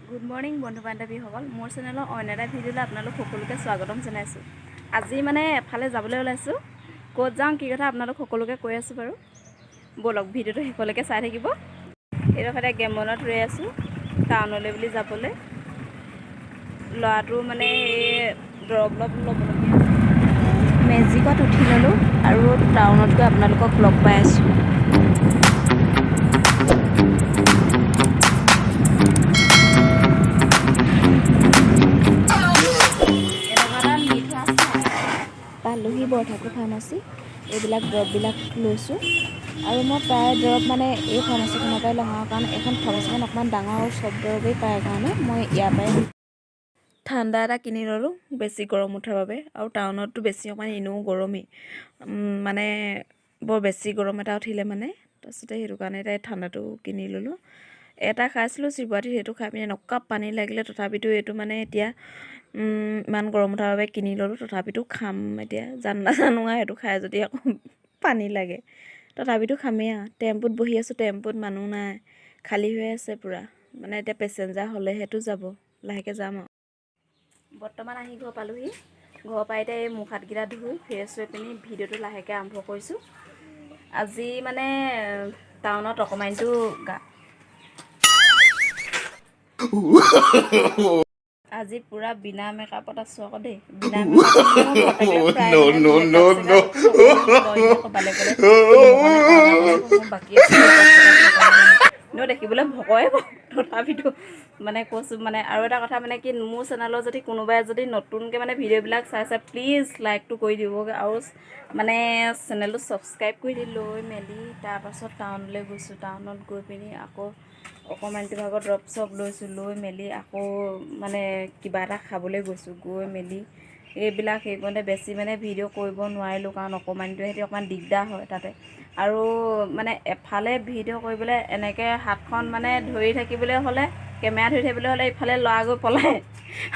Good morning বন্ধু বান্ধৱীসকল, মোৰ চেনেলৰ অন্য এটা ভিডিঅ'লৈ আপোনালোক সকলোকে স্বাগতম জনাইছোঁ। আজি মানে এফালে যাবলৈ ওলাইছোঁ। ক'ত যাওঁ কি কথা আপোনালোক সকলোকে কৈ আছোঁ বাৰু। ব'লক ভিডিঅ'টো শেষলৈকে চাই থাকিব। এইডোখৰতে গেমবনত ৰৈ আছোঁ টাউনলৈ বুলি যাবলৈ। ল'ৰাটো মানে এই দৰৱ ল'বলগীয়া মেজিকত উঠি ল'লোঁ আৰু টাউনত গৈ আপোনালোকক লগ পাই আছোঁ। পালোহি বৰঠাকুৰ ফাৰ্মাচী। এইবিলাক দৰৱবিলাক লৈছোঁ আৰু মই প্ৰায় দৰৱ মানে এই ফাৰ্মাচীখনৰ পৰাই লওঁ, কাৰণ এইখন ফাৰ্মাচীখন অকণমান ডাঙৰ আৰু চব দৰৱেই পায় কাৰণে মই ইয়াৰ পৰাই ঠাণ্ডা এটা কিনি ল'লোঁ বেছি গৰম উঠাৰ বাবে। আৰু টাউনততো বেছি অকণমান এনেও গৰমেই, মানে বৰ বেছি গৰম এটা উঠিলে মানে, তাৰপিছতে সেইটো কাৰণে তাই ঠাণ্ডাটো কিনি ল'লোঁ। এটা খাইছিলোঁ চিৰবাটিত, সেইটো খাই পিনে এনেকুৱা পানী লাগিলে, তথাপিতো এইটো মানে এতিয়া ইমান গৰম উঠাৰ বাবে কিনি ল'লোঁ। তথাপিতো খাম এতিয়া, নাজানো আৰু সেইটো খাই যদি আকৌ পানী লাগে, তথাপিতো খামেই আৰু। টেম্পুত বহি আছোঁ, টেম্পুত মানুহ নাই, খালী হৈ আছে পূৰা। মানে এতিয়া পেচেঞ্জাৰ হ'লেহেতো যাব, লাহেকৈ যাম আৰু। বৰ্তমান আহি ঘৰ পালোহি। ঘৰৰ পৰা এতিয়া এই মুখ হাতকেইটা ধুই ফ্ৰেছ হৈ পিনি ভিডিঅ'টো লাহেকৈ আৰম্ভ কৰিছোঁ। আজি মানে টাউনত অকণমানটো আজি পুৰা বিনা মেকআপত আছোঁ আকৌ দেই। বিনা মেকআপত মানে মই ঘৰত থাকিলে প্ৰায় মানে মেকআপ চেকআপ একো নকৰোঁ। বালে গ'লে মোৰ বাকী এনেও দেখিবলৈ ভকয়ে পাওঁ, তথাপিতো মানে কৈছোঁ মানে। আৰু এটা কথা মানে কি, মোৰ চেনেলৰ যদি কোনোবাই যদি নতুনকৈ মানে ভিডিঅ'বিলাক চাইছে, প্লিজ লাইকটো কৰি দিবগৈ আৰু মানে চেনেলটো ছাবস্ক্ৰাইব কৰি দি লৈ মেলি তাৰপাছত টাউনলৈ গৈছোঁ। টাউনত গৈ পিনি আকৌ অকণমানটো ভাগত দৰৱ চৰৱ লৈছোঁ, লৈ মেলি আকৌ মানে কিবা এটা খাবলৈ গৈছোঁ। গৈ মেলি এইবিলাক সেই কৰোঁতে বেছি মানে ভিডিঅ' কৰিব নোৱাৰিলোঁ, কাৰণ অকণমানটোৱে সিহঁতি অকণমান দিগদাৰ হয় তাতে। আৰু মানে এফালে ভিডিঅ' কৰিবলৈ এনেকৈ হাতখন মানে ধৰি থাকিবলৈ হ'লে, কেমেৰা ধৰি থাকিবলৈ হ'লে ইফালে ল'ৰা গৈ পলায়।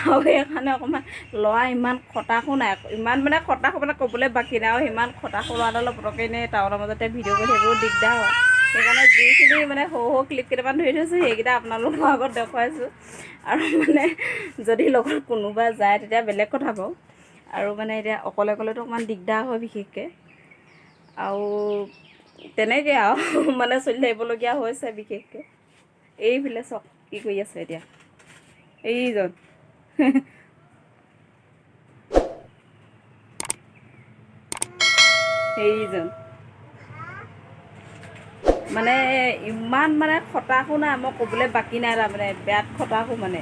আৰু সেইকাৰণে অকণমান ল'ৰা ইমান খটাসো নাই, ইমান মানে খটাস মানে ক'বলৈ বাকী নাই। আৰু সিমান খটাসো ল'ৰাডালৰ পটকৈ এনেই টাউনৰ মাজতে ভিডিঅ' কৰি থাকিবলৈ দিগদাৰ হয়। সেইকাৰণে যিখিনি মানে সৰু সৰু ক্লিপ কেইটামান ধৰি থৈছোঁ, সেইকেইটা আপোনালোকৰ আগত দেখুৱাইছোঁ। আৰু মানে যদি লগত কোনোবা যায় তেতিয়া বেলেগ কথা বাৰু। আৰু মানে এতিয়া অকলে অকলেতো অকণমান দিগদাৰ হয় বিশেষকৈ। আৰু তেনেকৈ আৰু মানে চলি থাকিবলগীয়া হৈছে বিশেষকৈ। এইফালে চাওক কি কৰি আছে এতিয়া এইজন। সেইজন মানে ইমান মানে খটাসো নাই, মই ক'বলৈ বাকী নাই। তাৰমানে বিৰাট খটাসো মানে।